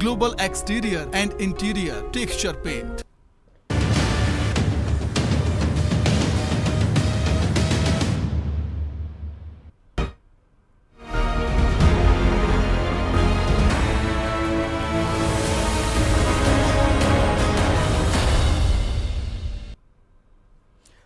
Global Exterior and Interior Texture Paint.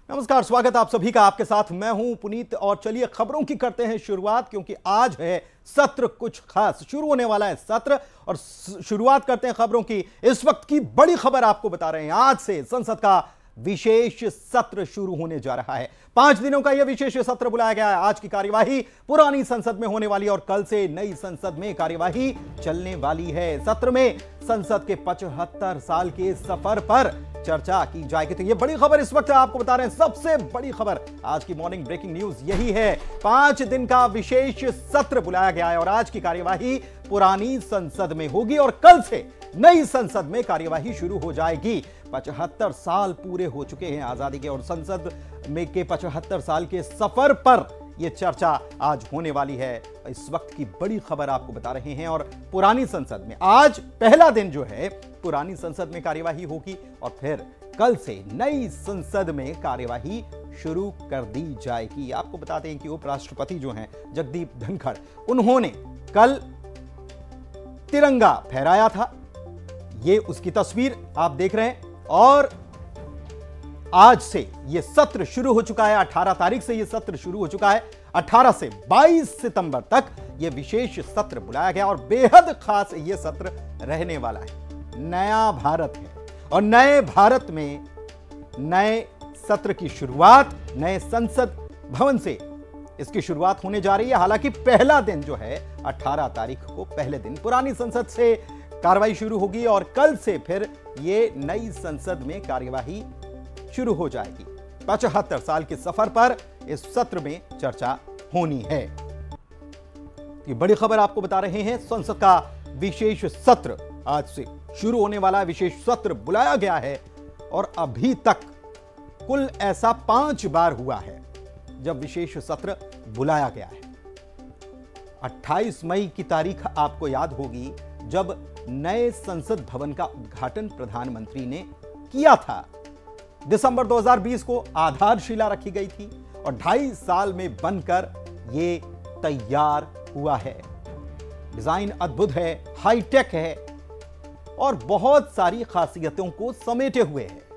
नमस्कार, स्वागत आप सभी का। आपके साथ मैं हूं पुनीत और चलिए खबरों की करते हैं शुरुआत, क्योंकि आज है सत्र कुछ खास। शुरू होने वाला है सत्र और शुरुआत करते हैं खबरों की। इस वक्त की बड़ी खबर आपको बता रहे हैं, आज से संसद का विशेष सत्र शुरू होने जा रहा है। 5 दिनों का यह विशेष सत्र बुलाया गया है। आज की कार्यवाही पुरानी संसद में होने वाली है और कल से नई संसद में कार्यवाही चलने वाली है। सत्र में संसद के 75 साल के सफर पर चर्चा की जाएगी। तो यह बड़ी खबर इस वक्त आपको बता रहे हैं, सबसे बड़ी खबर आज की मॉर्निंग ब्रेकिंग न्यूज यही है। 5 दिन का विशेष सत्र बुलाया गया है और आज की कार्यवाही पुरानी संसद में होगी और कल से नई संसद में कार्यवाही शुरू हो जाएगी। 75 साल पूरे हो चुके हैं आजादी के और संसद में के 75 साल के सफर पर यह चर्चा आज होने वाली है। इस वक्त की बड़ी खबर आपको बता रहे हैं और पुरानी संसद में आज पहला दिन जो है पुरानी संसद में कार्यवाही होगी और फिर कल से नई संसद में कार्यवाही शुरू कर दी जाएगी। आपको बताते हैं कि उपराष्ट्रपति जो हैं जगदीप धनखड़, उन्होंने कल तिरंगा फहराया था। ये उसकी तस्वीर आप देख रहे हैं और आज से यह सत्र शुरू हो चुका है। 18 तारीख से यह सत्र शुरू हो चुका है। 18 से 22 सितंबर तक यह विशेष सत्र बुलाया गया और बेहद खास यह सत्र रहने वाला है। नया भारत है और नए भारत में नए सत्र की शुरुआत नए संसद भवन से इसकी शुरुआत होने जा रही है। हालांकि पहला दिन जो है 18 तारीख को पहले दिन पुरानी संसद से कार्रवाई शुरू होगी और कल से फिर यह नई संसद में कार्यवाही शुरू हो जाएगी। 75 साल के सफर पर इस सत्र में चर्चा होनी है। ये बड़ी खबर आपको बता रहे हैं। संसद का विशेष सत्र आज से शुरू होने वाला विशेष सत्र बुलाया गया है और अभी तक कुल ऐसा 5 बार हुआ है जब विशेष सत्र बुलाया गया है। 28 मई की तारीख आपको याद होगी जब नए संसद भवन का उद्घाटन प्रधानमंत्री ने किया था। दिसंबर 2020 को आधारशिला रखी गई थी और 2.5 साल में बनकर यह तैयार हुआ है। डिजाइन अद्भुत है, हाईटेक है और बहुत सारी खासियतों को समेटे हुए है।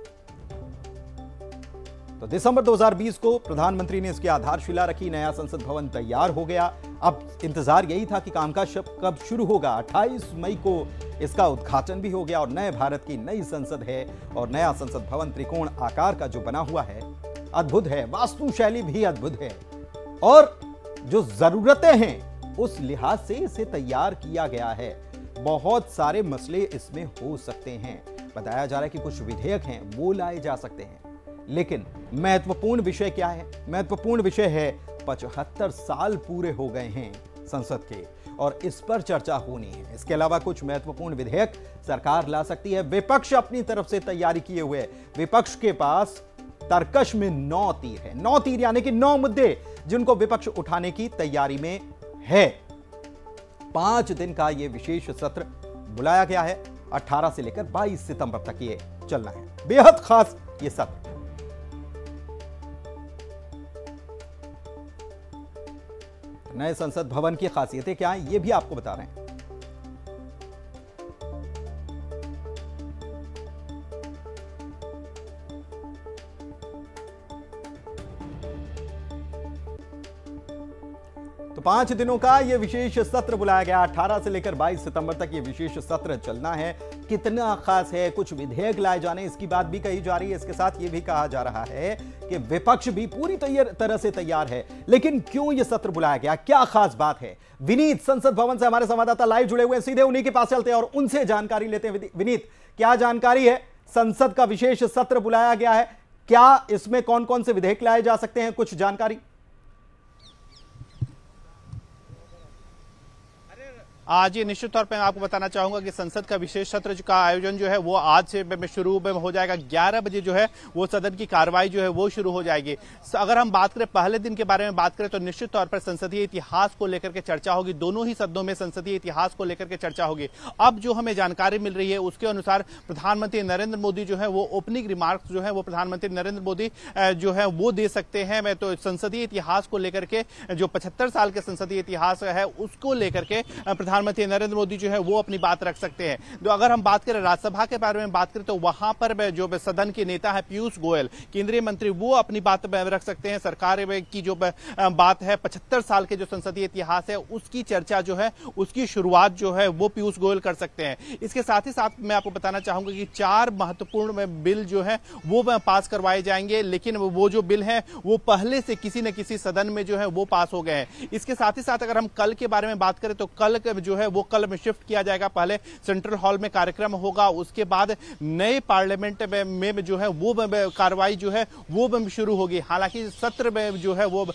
तो दिसंबर 2020 को प्रधानमंत्री ने इसकी आधारशिला रखी, नया संसद भवन तैयार हो गया। अब इंतजार यही था कि कामकाज कब शुरू होगा। 28 मई को इसका उद्घाटन भी हो गया और नए भारत की नई संसद है और नया संसद भवन त्रिकोण आकार का जो बना हुआ है अद्भुत है, वास्तुशैली भी अद्भुत है और जो जरूरतें हैं उस लिहाज से इसे तैयार किया गया है। बहुत सारे मसले इसमें हो सकते हैं। बताया जा रहा है कि कुछ विधेयक हैं वो लाए जा सकते हैं, लेकिन महत्वपूर्ण विषय क्या है? महत्वपूर्ण विषय है 75 साल पूरे हो गए हैं संसद के और इस पर चर्चा होनी है। इसके अलावा कुछ महत्वपूर्ण विधेयक सरकार ला सकती है। विपक्ष अपनी तरफ से तैयारी किए हुए है। विपक्ष के पास तर्कश में 9 तीर है। 9 तीर यानी कि 9 मुद्दे जिनको विपक्ष उठाने की तैयारी में है। 5 दिन का यह विशेष सत्र बुलाया गया है। 18 से लेकर 22 सितंबर तक ये चलना है। बेहद खास ये सत्र। नए संसद भवन की खासियतें क्या हैं ये भी आपको बता रहे हैं। तो 5 दिनों का यह विशेष सत्र बुलाया गया। 18 से लेकर 22 सितंबर तक यह विशेष सत्र चलना है। कितना खास है, कुछ विधेयक लाए जाने इसकी बात भी कही जा रही है। इसके साथ यह भी कहा जा रहा है कि विपक्ष भी पूरी तरह से तैयार है। लेकिन क्यों यह सत्र बुलाया गया, क्या खास बात है? विनीत संसद भवन से हमारे संवाददाता लाइव जुड़े हुए हैं, सीधे उन्हीं के पास चलते हैं और उनसे जानकारी लेते हैं। विनीत, क्या जानकारी है? संसद का विशेष सत्र बुलाया गया है, क्या इसमें कौन कौन से विधेयक लाए जा सकते हैं, कुछ जानकारी? आज ये निश्चित तौर पर मैं आपको बताना चाहूंगा कि संसद का विशेष सत्र का आयोजन जो है वो आज से शुरू हो जाएगा। 11 बजे जो है वो सदन की कार्रवाई जो है वो शुरू हो जाएगी। अगर हम बात करें पहले दिन के बारे में बात करें तो निश्चित तौर पर संसदीय इतिहास को लेकर के चर्चा होगी। दोनों ही सदनों में संसदीय इतिहास को लेकर के चर्चा होगी। अब जो हमें जानकारी मिल रही है उसके अनुसार प्रधानमंत्री नरेंद्र मोदी जो है वो ओपनिंग रिमार्क्स जो है वो प्रधानमंत्री नरेंद्र मोदी जो है वो दे सकते हैं। मैं तो संसदीय इतिहास को लेकर के जो 75 साल के संसदीय इतिहास है उसको लेकर के प्रधानमंत्री नरेंद्र मोदी जो है वो अपनी बात रख सकते हैं। तो अगर हम बात करें राज्यसभा के बारे में बात करें तो वहां पर जो सदन के नेता है पीयूष गोयल केंद्रीय मंत्री वो अपनी बात रख सकते हैं। सरकार की जो बात है 75 साल के जो संसदीय इतिहास है उसकी चर्चा जो है उसकी शुरुआत जो है वो पीयूष गोयल कर सकते हैं। इसके साथ ही साथ मैं आपको बताना चाहूंगा कि 4 महत्वपूर्ण बिल जो है वो पास करवाए जाएंगे, लेकिन वो जो बिल है वो पहले से किसी न किसी सदन में जो है वो पास हो गए हैं। इसके साथ ही साथ अगर हम कल के बारे में बात करें तो कल जो है वो कल में शिफ्ट किया जाएगा। पहले सेंट्रल हॉल में कार्यक्रम होगा, उसके बाद नए पार्लियामेंट में जो है वो कार्रवाई जो है वो शुरू होगी। हालांकि सत्र में जो है वो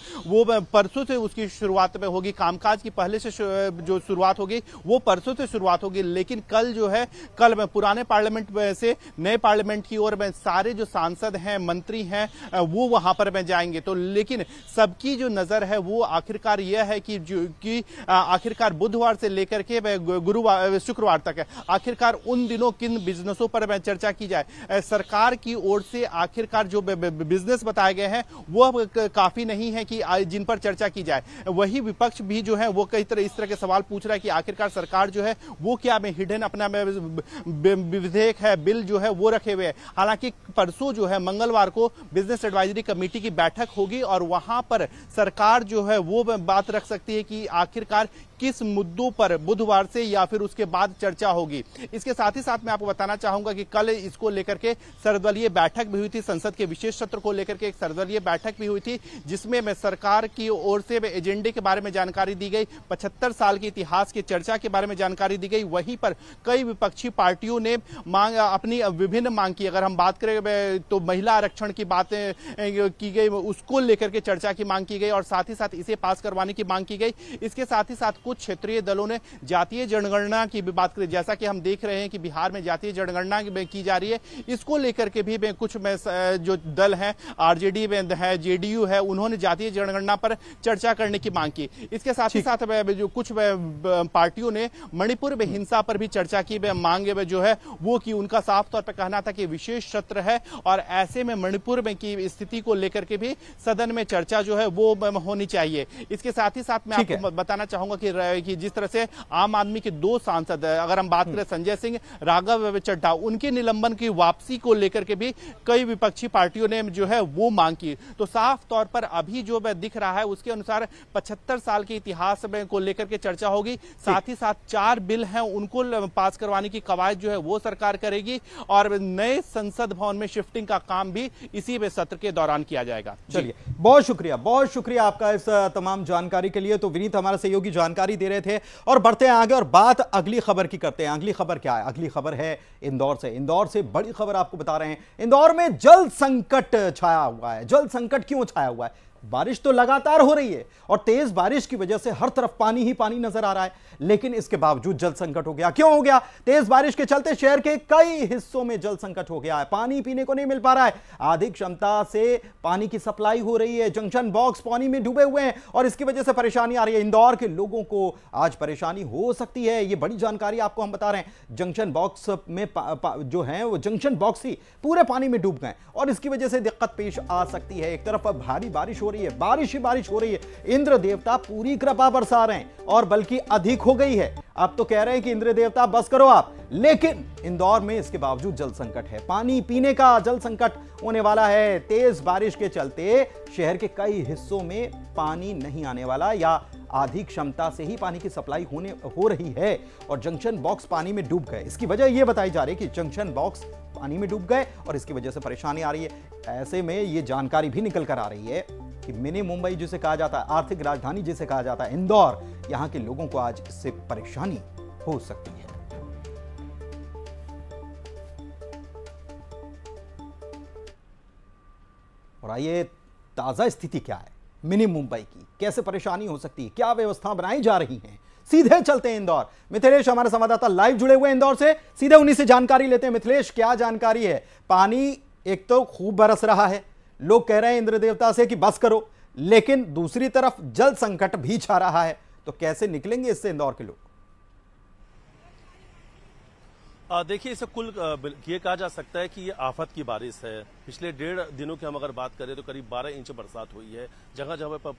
परसों से उसकी शुरुआत में होगी। कामकाज की पहले से जो शुरुआत होगी वो परसों से शुरुआत होगी, लेकिन कल जो है कल में पुराने पार्लियामेंट से नए पार्लियामेंट की ओर में सारे जो सांसद हैं मंत्री हैं वो वहां पर में जाएंगे। तो लेकिन सबकी जो नजर है वो आखिरकार यह है कि आखिरकार बुधवार से लेकर के गुरुवार शुक्रवार तक है, आखिरकार उन दिनों किन बिजनेसों पर चर्चा की जाए। सरकार की ओर से आखिरकार जो बिजनेस बताए गए हैं वो काफी नहीं है कि जिन पर चर्चा की जाए। वही विपक्ष भी जो है वो कई तरह इस तरह के सवाल पूछ रहा है कि आखिरकार सरकार जो है वो क्या में हिडन अपना विधेयक है बिल जो है वो रखे हुए है। हालांकि परसों जो है मंगलवार को बिजनेस एडवाइजरी कमेटी की बैठक होगी और वहां पर सरकार जो है वो बात रख सकती है कि आखिरकार किस मुद्दों पर बुधवार से या फिर उसके बाद चर्चा होगी। इसके साथ ही साथ मैं आपको बताना चाहूंगा कि कल इसको लेकर के सर्वदलीय बैठक भी हुई थी। संसद के विशेष सत्र को लेकर के एक सर्वदलीय बैठक भी हुई थी जिसमें मैं सरकार की ओर से एजेंडे के बारे में जानकारी दी गई, 75 साल के इतिहास की चर्चा के बारे में जानकारी दी गई। वहीं पर कई विपक्षी पार्टियों ने मांग अपनी विभिन्न मांग की। अगर हम बात करें तो महिला आरक्षण की बातें की गई, उसको लेकर के चर्चा की मांग की गई और साथ ही साथ इसे पास करवाने की मांग की गई। इसके साथ ही साथ कुछ क्षेत्रीय दलों ने जातीय जनगणना की भी बात करी। जैसा कि हम देख रहे हैं कि बिहार में जातीय जनगणना की जा रही है, इसको लेकर के भी कुछ जो दल हैं आरजेडी में है, जेडीयू है, उन्होंने जातीय जनगणना पर चर्चा करने की मांग की। इसके साथ ही साथ जो कुछ पार्टियों ने मणिपुर में हिंसा पर भी चर्चा की मांग जो है वो की। उनका साफ तौर पर कहना था कि विशेष सत्र है और ऐसे में मणिपुर में की स्थिति को लेकर के भी सदन में चर्चा जो है वो होनी चाहिए। इसके साथ ही साथ मैं आपको बताना चाहूंगा कि जिस तरह से आम आदमी के 2 सांसद, अगर हम बात करें संजय सिंह, राघव चड्ढा, उनके निलंबन की वापसी को लेकर के भी कई विपक्षी पार्टियों ने जो है वो मांग की। तो साफ तौर पर अभी जो दिख रहा है उसके अनुसार 75 साल के इतिहास में को लेकर के चर्चा होगी। साथ ही साथ 4 बिल हैं उनको पास करवाने की कवायद जो है वो सरकार करेगी और नए संसद भवन में शिफ्टिंग का काम भी इसी सत्र के दौरान किया जाएगा। चलिए, बहुत शुक्रिया आपका इस तमाम जानकारी के लिए। तो विनीत हमारा सहयोगी जानकारी दे रहे थे और बढ़ते हैं आगे और बात अगली खबर की करते हैं। अगली खबर क्या है? अगली खबर है इंदौर से बड़ी खबर आपको बता रहे हैं। इंदौर में जल संकट छाया हुआ है। जल संकट क्यों छाया हुआ है? बारिश तो लगातार हो रही है और तेज बारिश की वजह से हर तरफ पानी ही पानी नजर आ रहा है, लेकिन इसके बावजूद जल संकट हो गया। क्यों हो गया? तेज बारिश के चलते शहर के कई हिस्सों में जल संकट हो गया है। पानी पीने को नहीं मिल पा रहा है। अधिक क्षमता से पानी की सप्लाई हो रही है। जंक्शन बॉक्स पानी में डूबे हुए हैं और इसकी वजह से परेशानी आ रही है। इंदौर के लोगों को आज परेशानी हो सकती है, ये बड़ी जानकारी आपको हम बता रहे हैं। जंक्शन बॉक्स में जो है वो जंक्शन बॉक्स ही पूरे पानी में डूब गए और इसकी वजह से दिक्कत पेश आ सकती है। एक तरफ भारी बारिश हो रही है, बारिश ही बारिश हो रही है। इंद्र देवता पूरी कृपा बरसा रहे हैं और बल्कि अधिक हो गई है। अब तो कह रहे हैं कि इंद्र देवता बस करो आप, लेकिन इंदौर में इसके बावजूद जल संकट है। पानी पीने का जल संकट होने वाला है। तेज बारिश के चलते शहर के कई हिस्सों में पानी नहीं आने वाला या आधी क्षमता से ही पानी की सप्लाई हो रही है और जंक्शन बॉक्स पानी में डूब गए। इसकी वजह यह बताई जा रही है कि जंक्शन बॉक्स पानी में डूब गए और इसकी वजह से परेशानी आ रही है। ऐसे में यह जानकारी भी निकल कर आ रही है कि मिनी मुंबई जिसे कहा जाता है, आर्थिक राजधानी जिसे कहा जाता है इंदौर, यहां के लोगों को आज इससे परेशानी हो सकती है। और आइए ताजा स्थिति क्या है मिनी मुंबई की, कैसे परेशानी हो सकती है, क्या व्यवस्था बनाई जा रही है, सीधे चलते हैं इंदौर। मिथिलेश हमारे संवाददाता लाइव जुड़े हुए हैं इंदौर से, सीधे उन्हीं से जानकारी लेते हैं। मिथिलेश, क्या जानकारी है? पानी एक तो खूब बरस रहा है, लोग कह रहे हैं इंद्र देवता से कि बस करो, लेकिन दूसरी तरफ जल संकट भी छा रहा है, तो कैसे निकलेंगे इससे इंदौर के लोग? देखिए, इसे कुल ये कहा जा सकता है कि ये आफत की बारिश है। पिछले 1.5 दिनों की हम अगर बात करें तो करीब 12 इंच बरसात हुई है। जगह जगह पर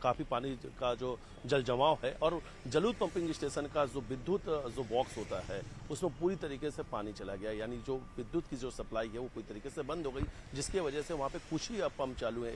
काफी पानी का जो जल जमाव है, और जलूद पंपिंग स्टेशन का जो विद्युत जो बॉक्स होता है उसमें पूरी तरीके से पानी चला गया, यानी जो विद्युत की जो सप्लाई है वो पूरी तरीके से बंद हो गई, जिसकी वजह से वहां पे कुछ ही अब पंप चालू है।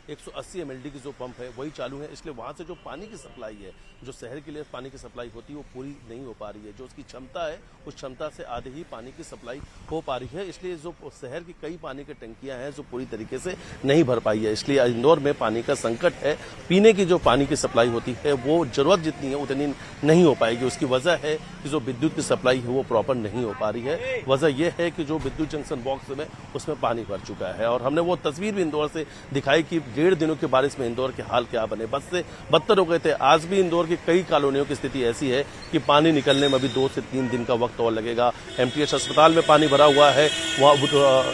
180 MLD की जो पंप है वही चालू है, इसलिए वहां से जो पानी की सप्लाई है, जो शहर के लिए पानी की सप्लाई होती है वो पूरी नहीं हो पा रही है। जो उसकी क्षमता है उस क्षमता से आधे ही पानी की सप्लाई हो पा रही है, इसलिए जो शहर की कई पानी की टंकियां हैं जो पूरी तरीके से नहीं भर पाई है। इसलिए इंदौर में पानी का संकट है। पीने की जो पानी की सप्लाई होती है वो जरूरत जितनी है उतनी नहीं हो पाएगी। उसकी वजह है कि जो विद्युत की सप्लाई है वो प्रॉपर नहीं हो पा रही है। वजह यह है कि जो विद्युत जंक्शन बॉक्स में उसमें पानी भर चुका है, और हमने वो तस्वीर भी इंदौर से दिखाई कि 1.5 दिनों की बारिश में इंदौर के हाल क्या बने, बस से बदतर हो गए थे। आज भी इंदौर की कई कॉलोनियों की स्थिति ऐसी है कि पानी निकलने में अभी 2 से 3 दिन का वक्त और लगेगा। MTH अस्पताल में पानी भरा हुआ है, वहाँ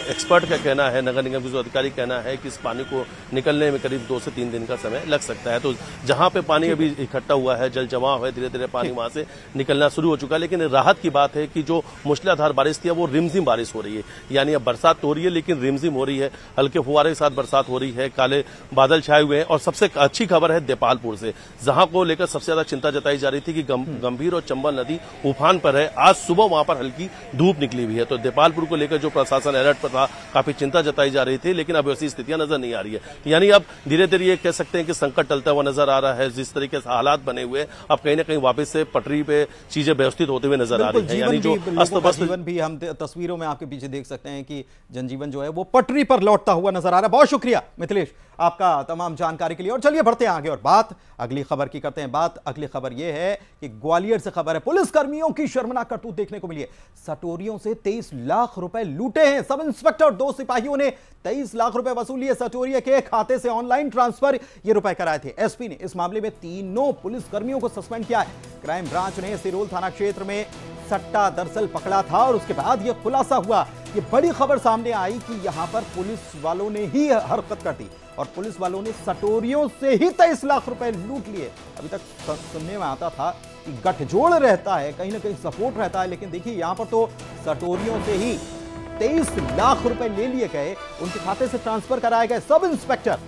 एक्सपर्ट का कहना है, नगर निगम के जो अधिकारी कहना है कि इस पानी को निकलने में करीब 2 से 3 दिन का समय लग सकता है। तो जहां पे पानी अभी इकट्ठा हुआ है, जल जमाव है, धीरे धीरे पानी वहां से निकलना शुरू हो चुका है। लेकिन राहत की बात है कि जो मूसलाधार बारिश थी वो रिमझिम बारिश हो रही है, यानी अब बरसात तो हो रही है लेकिन रिमझिम हो रही है, हल्के फुहारे के साथ बरसात हो रही है, काले बादल छाए हुए हैं। और सबसे अच्छी खबर है देपालपुर से, जहां को लेकर सबसे ज्यादा चिंता जताई जा रही थी कि गंभीर और चंबल नदी उफान पर है। आज सुबह वहां पर हल्की धूप निकली हुई है, तो देपालपुर को लेकर जो प्रशासन अलर्ट पर था, काफी चिंता जताई जा रही थी, लेकिन अब ऐसी स्थितियां नजर नहीं आ रही है। यानी अब धीरे धीरे ये कह सकते हैं कि संकट टलता हुआ नजर आ रहा है। जिस तरीके से हालात बने हुए, अब कहीं ना कहीं वापस से पटरी पे चीजें व्यवस्थित होते हुए नजर आ रही है। यानी जो अस्त व्यस्त जीवन भी हम तस्वीरों में आपके पीछे देख सकते हैं कि जनजीवन जो है वो पटरी पर लौटता हुआ नजर आ रहा है। बहुत शुक्रिया मिथिलेश आपका तमाम जानकारी के लिए। और चलिए बढ़ते हैं आगे और बात अगली खबर की करते हैं। बात अगली खबर यह है कि ग्वालियर से खबर है, पुलिस कर्मियों की शर्मनाक करतूत देखने को मिली है। सटोरियों से 23 लाख रुपए लूटे हैं। सब इंस्पेक्टर और 2 सिपाहियों ने 23 लाख रुपए वसूल लिए। सटोरिया के खाते से ऑनलाइन ट्रांसफर ये रुपए कराए थे। एसपी ने इस मामले में तीनों पुलिस कर्मियों को सस्पेंड किया है। क्राइम ब्रांच ने सिरोल थाना क्षेत्र में सट्टा दरअसल पकड़ा था और उसके बाद यह खुलासा हुआ। ये बड़ी खबर सामने आई कि यहां पर पुलिस वालों ने ही हरकत कर दी और पुलिस वालों ने सटोरियों से ही 23 लाख रुपए लूट लिए। अभी तक सुनने में आता था कि गठजोड़ रहता है, कहीं ना कहीं सपोर्ट रहता है, लेकिन देखिए यहां पर तो सटोरियों से ही 23 लाख रुपए ले लिए गए, उनके खाते से ट्रांसफर कराए गए। सब इंस्पेक्टर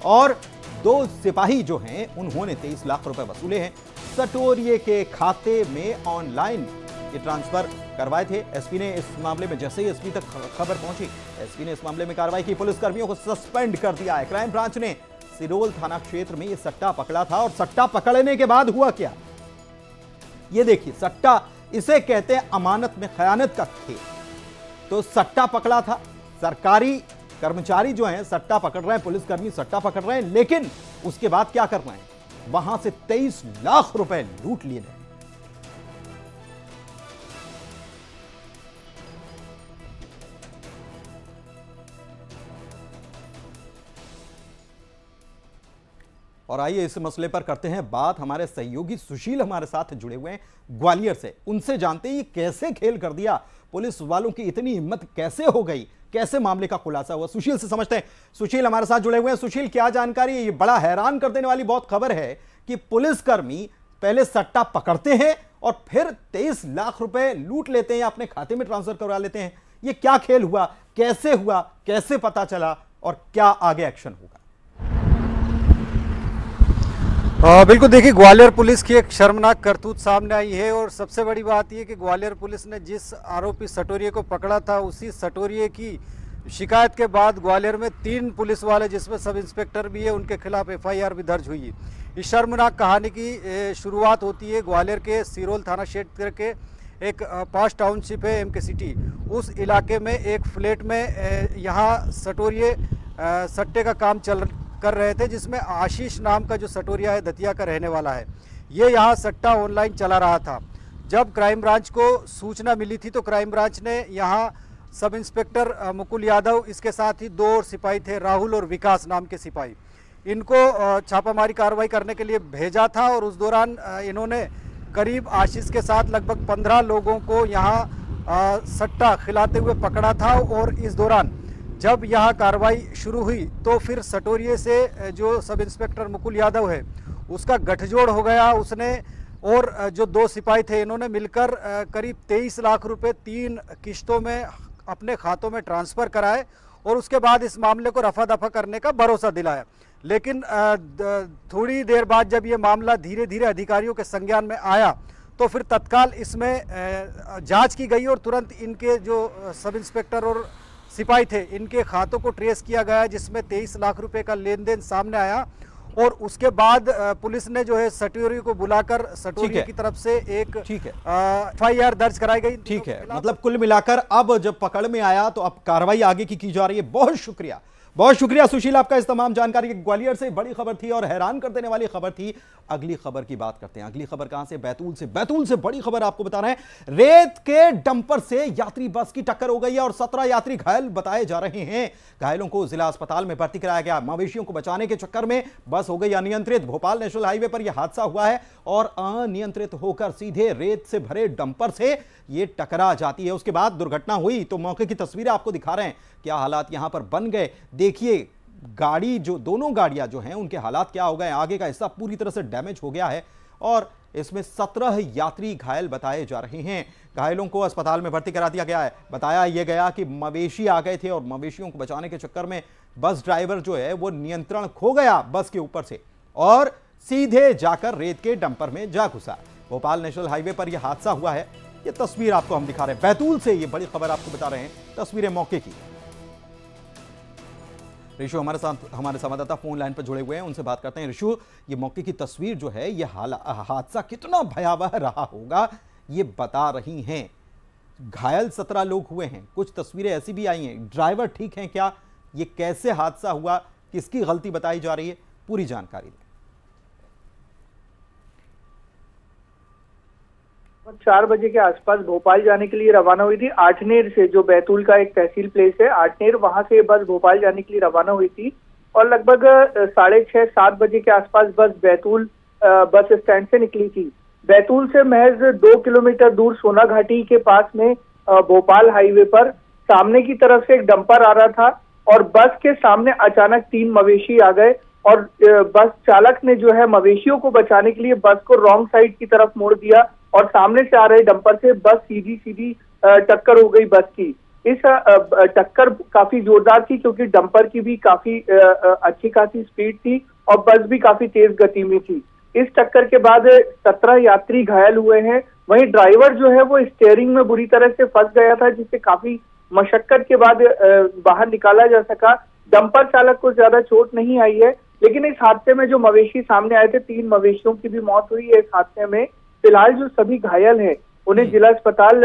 और 2 सिपाही जो हैं उन्होंने 23 लाख रुपए वसूले हैं। सटोरिये के खाते में ऑनलाइन ये ट्रांसफर करवाए थे। एसपी ने इस मामले में, जैसे ही एसपी तक खबर पहुंची, एसपी ने इस मामले में कार्रवाई की, पुलिस कर्मियों को सस्पेंड कर दिया है। क्राइम ब्रांच ने सिरोल थाना क्षेत्र में ये सट्टा पकड़ा था और सट्टा पकड़ने के बाद हुआ क्या, ये देखिए। सट्टा, इसे कहते हैं अमानत में खयानत का खेल। तो सट्टा पकड़ा था, सरकारी कर्मचारी जो हैं सट्टा पकड़ रहे हैं, पुलिसकर्मी सट्टा पकड़ रहे हैं, लेकिन उसके बाद क्या कर रहे हैं, वहां से 23 लाख रुपए लूट लिए गए। और आइए इस मसले पर करते हैं बात। हमारे सहयोगी सुशील हमारे साथ जुड़े हुए हैं ग्वालियर से, उनसे जानते हैं ये कैसे खेल कर दिया, पुलिस वालों की इतनी हिम्मत कैसे हो गई, कैसे मामले का खुलासा हुआ। सुशील से समझते हैं। सुशील हमारे साथ जुड़े हुए हैं। सुशील, क्या जानकारी है? ये बड़ा हैरान कर देने वाली बहुत खबर है कि पुलिसकर्मी पहले सट्टा पकड़ते हैं और फिर 23 लाख रुपए लूट लेते हैं या अपने खाते में ट्रांसफर करवा लेते हैं। ये क्या खेल हुआ, कैसे पता चला और क्या आगे एक्शन होगा? बिल्कुल, देखिए ग्वालियर पुलिस की एक शर्मनाक करतूत सामने आई है और सबसे बड़ी बात यह कि ग्वालियर पुलिस ने जिस आरोपी सटोरिये को पकड़ा था, उसी सटोरिये की शिकायत के बाद ग्वालियर में 3 पुलिस वाले, जिसमें सब इंस्पेक्टर भी है, उनके खिलाफ FIR भी दर्ज हुई है। इस शर्मनाक कहानी की शुरुआत होती है ग्वालियर के सिरोल थाना क्षेत्र के एक पास टाउनशिप है MK सिटी, उस इलाके में एक फ्लैट में यहाँ सटोरिये सट्टे का काम कर रहे थे, जिसमें आशीष नाम का जो सटोरिया है दतिया का रहने वाला है, ये यहाँ सट्टा ऑनलाइन चला रहा था। जब क्राइम ब्रांच को सूचना मिली थी तो क्राइम ब्रांच ने यहाँ सब इंस्पेक्टर मुकुल यादव, इसके साथ ही 2 और सिपाही थे, राहुल और विकास नाम के सिपाही, इनको छापामारी कार्रवाई करने के लिए भेजा था और उस दौरान इन्होंने करीब आशीष के साथ लगभग 15 लोगों को यहाँ सट्टा खिलाते हुए पकड़ा था। और इस दौरान जब यहाँ कार्रवाई शुरू हुई तो फिर सटोरिये से जो सब इंस्पेक्टर मुकुल यादव है उसका गठजोड़ हो गया। उसने और जो 2 सिपाही थे इन्होंने मिलकर करीब 23 लाख रुपए 3 किश्तों में अपने खातों में ट्रांसफ़र कराए और उसके बाद इस मामले को रफा दफा करने का भरोसा दिलाया। लेकिन थोड़ी देर बाद जब ये मामला धीरे धीरे अधिकारियों के संज्ञान में आया तो फिर तत्काल इसमें जांच की गई और तुरंत इनके जो सब इंस्पेक्टर और सिपाही थे इनके खातों को ट्रेस किया गया, जिसमें 23 लाख रुपए का लेन देन सामने आया। और उसके बाद पुलिस ने जो है सटोरिये को बुलाकर सटोरिये की तरफ से एक FIR दर्ज कराई गई। ठीक है, मतलब कुल मिलाकर अब जब पकड़ में आया तो अब कार्रवाई आगे की जा रही है। बहुत शुक्रिया सुशील आपका इस तमाम जानकारी। ग्वालियर से बड़ी खबर थी और हैरान कर देने वाली खबर थी। अगली खबर की बात करते हैं। अगली खबर कहां से? बैतूल से बड़ी खबर आपको बता रहे हैं। रेत के डंपर से यात्री बस की टक्कर हो गई है और 17 यात्री घायल बताए जा रहे हैं। घायलों को जिला अस्पताल में भर्ती कराया गया। मवेशियों को बचाने के चक्कर में बस हो गई अनियंत्रित। भोपाल नेशनल हाईवे पर यह हादसा हुआ है और अनियंत्रित होकर सीधे रेत से भरे डंपर से ये टकरा जाती है। उसके बाद दुर्घटना हुई तो मौके की तस्वीरें आपको दिखा रहे हैं। क्या हालात यहां पर बन गए देखिए। गाड़ी जो दोनों गाड़ियां जो हैं उनके हालात क्या हो गए। आगे का हिस्सा पूरी तरह से डैमेज हो गया है और इसमें 17 यात्री घायल बताए जा रहे हैं। घायलों को अस्पताल में भर्ती करा दिया गया है। बताया यह गया कि मवेशी आ गए थे और मवेशियों को बचाने के चक्कर में बस ड्राइवर जो है वो नियंत्रण खो गया बस के ऊपर से और सीधे जाकर रेत के डंपर में जा घुसा। भोपाल नेशनल हाईवे पर यह हादसा हुआ है। ये तस्वीर आपको हम दिखा रहे हैं। बैतूल से ये बड़ी खबर आपको बता रहे हैं। तस्वीरें मौके की। ऋषु हमारे साथ हमारे संवाददाता फोन लाइन पर जुड़े हुए हैं, उनसे बात करते हैं। ऋषु, ये मौके की तस्वीर जो है ये हादसा कितना भयावह रहा होगा ये बता रही हैं। घायल 17 लोग हुए हैं। कुछ तस्वीरें ऐसी भी आई हैं। ड्राइवर ठीक हैं क्या? ये कैसे हादसा हुआ? किसकी गलती बताई जा रही है? पूरी जानकारी दें। 4 बजे के आसपास भोपाल जाने के लिए रवाना हुई थी। आठनेर से, जो बैतूल का एक तहसील प्लेस है आठनेर, वहां से बस भोपाल जाने के लिए रवाना हुई थी और लगभग 6:30-7 बजे के आसपास बस बैतूल बस स्टैंड से निकली थी। बैतूल से महज 2 किलोमीटर दूर सोना घाटी के पास में भोपाल हाईवे पर सामने की तरफ से एक डंपर आ रहा था और बस के सामने अचानक 3 मवेशी आ गए और बस चालक ने जो है मवेशियों को बचाने के लिए बस को रॉन्ग साइड की तरफ मोड़ दिया और सामने से आ रहे डंपर से बस सीधी टक्कर हो गई बस की। इस टक्कर काफी जोरदार थी क्योंकि डंपर की भी काफी अच्छी खासी स्पीड थी और बस भी काफी तेज गति में थी। इस टक्कर के बाद 17 यात्री घायल हुए हैं। वहीं ड्राइवर जो है वो स्टीयरिंग में बुरी तरह से फंस गया था, जिससे काफी मशक्कत के बाद बाहर निकाला जा सका। डंपर चालक को ज्यादा चोट नहीं आई है, लेकिन इस हादसे में जो मवेशी सामने आए थे 3 मवेशियों की भी मौत हुई है इस हादसे में। फिलहाल जो सभी घायल हैं उन्हें जिला अस्पताल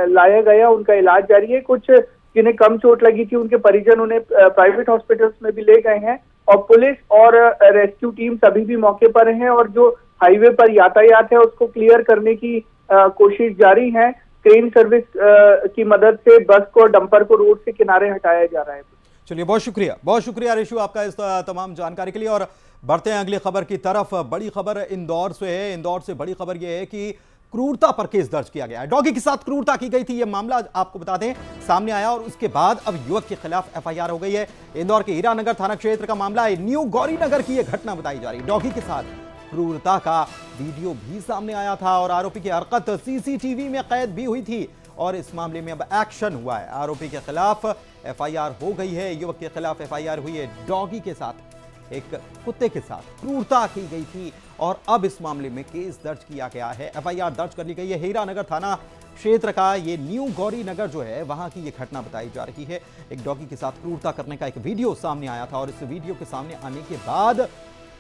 लाया गया, उनका इलाज जारी है। कुछ जिन्हें कम चोट लगी थी उनके परिजन उन्हें प्राइवेट हॉस्पिटल्स में भी ले गए हैं और पुलिस और रेस्क्यू टीम सभी भी मौके पर हैं और जो हाईवे पर यातायात है उसको क्लियर करने की कोशिश जारी है। क्रेन सर्विस की मदद से बस को, डंपर को रोड से किनारे हटाया जा रहा है। चलिए, बहुत शुक्रिया ऋषु आपका इस तमाम जानकारी के लिए। और बढ़ते हैं अगली खबर की तरफ। बड़ी खबर इंदौर से है। इंदौर से बड़ी खबर यह है कि क्रूरता पर केस दर्ज किया गया है। डॉगी के साथ क्रूरता की गई थी, यह मामला आपको बता दें सामने आया और उसके बाद अब युवक के खिलाफ FIR हो गई है। इंदौर के हीरानगर थाना क्षेत्र का मामला है। न्यू गौरी नगर की यह घटना बताई जा रही है। डॉगी के साथ क्रूरता का वीडियो भी सामने आया था और आरोपी की हरकत CCTV में कैद भी हुई थी और इस मामले में अब एक्शन हुआ है। आरोपी के खिलाफ FIR हो गई है। युवक के खिलाफ FIR हुई है। डॉगी के साथ, एक कुत्ते के साथ क्रूरता की गई थी और अब इस मामले में केस दर्ज किया गया है। FIR दर्ज कर ली गई है। हीरानगर थाना क्षेत्र का ये न्यू गौरी नगर जो है वहां की ये घटना बताई जा रही है। एक डॉगी के साथ क्रूरता करने का एक वीडियो सामने आया था और इस वीडियो के सामने आने के बाद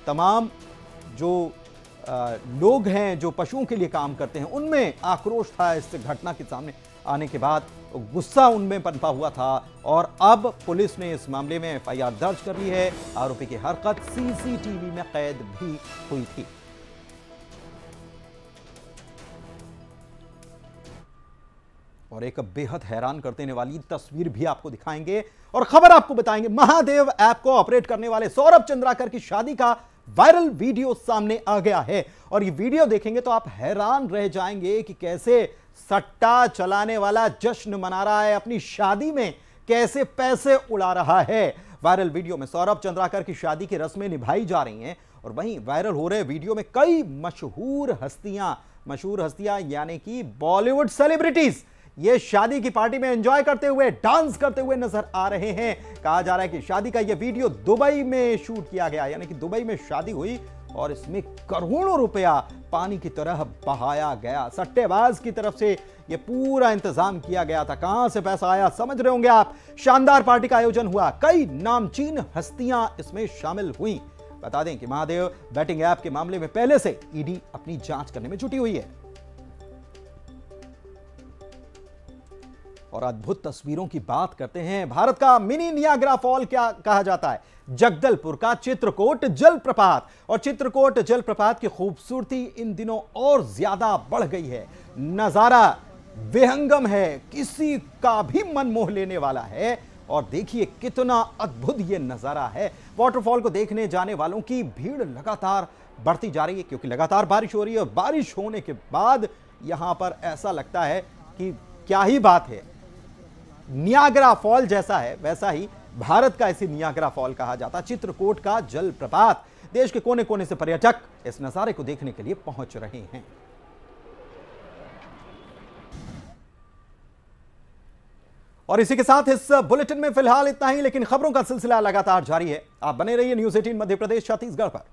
तमाम जो लोग हैं जो पशुओं के लिए काम करते हैं उनमें आक्रोश था। इस घटना के सामने आने के बाद गुस्सा उनमें पनपा हुआ था और अब पुलिस ने इस मामले में FIR दर्ज कर ली है। आरोपी की हरकत CCTV में कैद भी हुई थी। और एक बेहद हैरान कर देने वाली तस्वीर भी आपको दिखाएंगे और खबर आपको बताएंगे। महादेव ऐप को ऑपरेट करने वाले सौरभ चंद्राकर की शादी का वायरल वीडियो सामने आ गया है और ये वीडियो देखेंगे तो आप हैरान रह जाएंगे कि कैसे सट्टा चलाने वाला जश्न मना रहा है, अपनी शादी में कैसे पैसे उड़ा रहा है। वायरल वीडियो में सौरभ चंद्राकर की शादी की रस्में निभाई जा रही हैं और वहीं वायरल हो रहे वीडियो में कई मशहूर हस्तियां यानी कि बॉलीवुड सेलिब्रिटीज ये शादी की पार्टी में एंजॉय करते हुए, डांस करते हुए नजर आ रहे हैं। कहा जा रहा है कि शादी का यह वीडियो दुबई में शूट किया गया, यानी कि दुबई में शादी हुई और इसमें करोड़ों रुपया पानी की तरह बहाया गया। सट्टेबाज की तरफ से यह पूरा इंतजाम किया गया था। कहां से पैसा आया समझ रहे होंगे आप। शानदार पार्टी का आयोजन हुआ, कई नामचीन हस्तियां इसमें शामिल हुई। बता दें कि महादेव बैटिंग ऐप के मामले में पहले से ईडी अपनी जांच करने में जुटी हुई है और अद्भुत तस्वीरों की बात करते हैं। भारत का मिनी नियाग्रा फॉल क्या कहा जाता है, जगदलपुर का चित्रकोट जलप्रपात। और चित्रकोट जलप्रपात की खूबसूरती इन दिनों और ज्यादा बढ़ गई है। नजारा विहंगम है, किसी का भी मन मोह लेने वाला है और देखिए कितना अद्भुत यह नजारा है। वाटरफॉल को देखने जाने वालों की भीड़ लगातार बढ़ती जा रही है क्योंकि लगातार बारिश हो रही है और बारिश होने के बाद यहां पर ऐसा लगता है कि क्या ही बात है। नियाग्रा फॉल जैसा है वैसा ही भारत का इसी नियाग्रा फॉल कहा जाता। चित्रकोट का जलप्रपात, देश के कोने कोने से पर्यटक इस नजारे को देखने के लिए पहुंच रहे हैं। और इसी के साथ इस बुलेटिन में फिलहाल इतना ही, लेकिन खबरों का सिलसिला लगातार जारी है। आप बने रहिए न्यूज़ 18 मध्य प्रदेश छत्तीसगढ़ पर।